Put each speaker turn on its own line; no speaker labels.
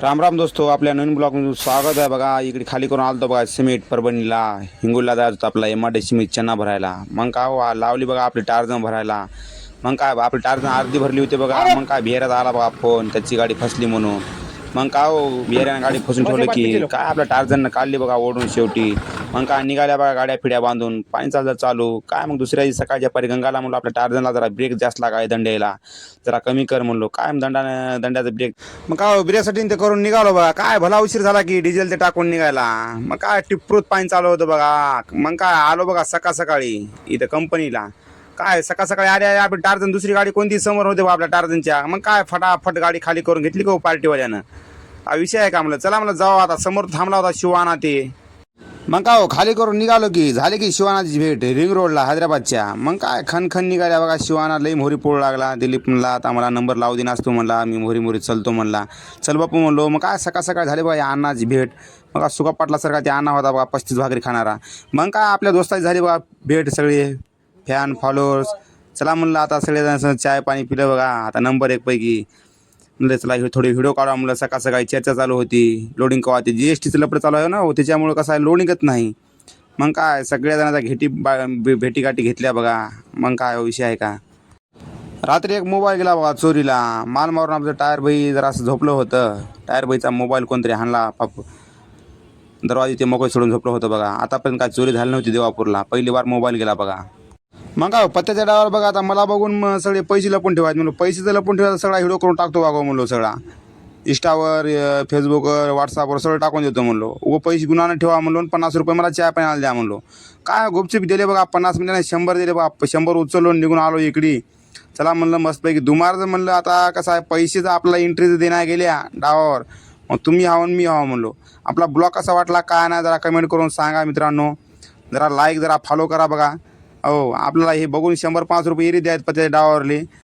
राम राम दोस्तो, आपल्या नवीन ब्लॉगमध्ये स्वागत आहे. बघा इकडे खाली करून आलतो बघा सिमेंट परभणीला हिंगोलीला जायचं होतं आपला एम सिमेंट चन्ना भरायला. मग काय लावली बघा आपली टारजन भरायला. मग काय आपली टारजन अर्धी भरली होती बघा. मग काय बिहारात आला बघा फोन, त्याची गाडी फसली म्हणून. मग काय बिहारानं गाडी फसून ठेवलं की काय आपल्या टारजननं काढली बघा ओढून शेवटी. मग काय निघाल्या बघा गाड्या फिड्या बांधून, पाणी चालू. काय मग दुसऱ्या दिवशी सकाळच्या परी गंगाला म्हणलो आपल्या टारजनला जरा ब्रेक जास्त लागाय दंड्याला, जरा कमी कर म्हणलो. काय दंड्याचा ब्रेक. मग काय ब्रेकसाठी ते करून निघालो बघा. काय भला उशीर झाला की डिझेल ते टाकून निघायला. मग काय टिप्रूत पाणी चालू होतं बघा. मग काय आलो बघा सकाळी इथं कंपनीला. काय सकाळी आले आपली टार्जन दुसरी गाडी कोणती समोर होते बा आपल्या टार्जनच्या. मग काय फटाफट गाडी खाली करून घेतली का पार्टीवाल्यानं. हा विषय आहे का म्हणलं. चला म्हणलं जाऊ आता. समोर थांबला होता शिवाना ते. मग काय खाली करून निघालो की झाले की शिवानाची भेट रिंग रोडला हैदराबादच्या. मग काय खनखन निघाल्या बघा. शिवाना लई मोहरी पोळ लागला. दिलीप म्हणला आता मला नंबर लावू दे नसतो म्हणला. मी मोहरी चलतो म्हणला. चल बापू म्हणलो. मग काय सकाळ झाले बघा या अण्णाची भेट. मग सुका पाटलासारखा ते अण्णा होता बघा 35 भाकरी खाणारा. मग काय आपल्या दोस्ताची झाली बघा भेट. सगळे फॅन फॉलोअर्स. चला म्हणलं आता सगळेजण चाय पाणी पिलं बघा. आता नंबर 1 पैकी म्हणलं चला थोडी व्हिडिओ काढा म्हणलं. सकाळी चर्चा चालू होती. लोडिंग कवा ते GSTचं लपडं चालू आहे ना त्याच्यामुळे कसं आहे लोडिंगच नाही. मग काय सगळ्या जणांचा भेटीगाठी घेतल्या बघा. मग काय विषय आहे का. रात्री एक मोबाईल गेला बघा चोरीला. माल मारून आमचं टायर भाई जरा असं झोपलं होतं. टायर भाईचा मोबाईल कोणतरी हाणला. दरवाजे ते मोकळे सोडून झोपलं होतं बघा. आतापर्यंत काय चोरी झाली नव्हती देवापूरला. पहिली बार मोबाईल गेला बघा. मग काय पत्त्याच्या डावावर बघा. आता मला बघून सगळे पैसे लपून ठेवायचे म्हणलो. पैसे जर लपून ठेवायचा सगळा व्हिडिओ करून टाकतो बघा म्हणलो. सगळा इंस्टावर फेसबुकवर व्हॉट्सअपवर सगळं टाकून देतो म्हणलो. पैसे गुन्हानं ठेवा म्हणलो. 50 रुपये मला चहा पाण्याला द्या म्हणलो. काय गुपचूप दिले बघा. 50 म्हणजे 100 दिले बघा. 100 उचललो निघून आलो इकडे. चला म्हणलं मस्तपैकी दुमारचं म्हणलं. आता कसं आहे पैसेचा आपल्याला एंट्रीज देण्या गेल्या डावावर. मग तुम्ही हवं मी हवं म्हणलो. आपला ब्लॉग कसा वाटला काय नाही जरा कमेंट करून सांगा मित्रांनो. जरा लाईक जरा फॉलो करा बघा. हो आपल्याला हे बघून 105 रुपये एरी द्यायत पत्त्याच्या डावावरले.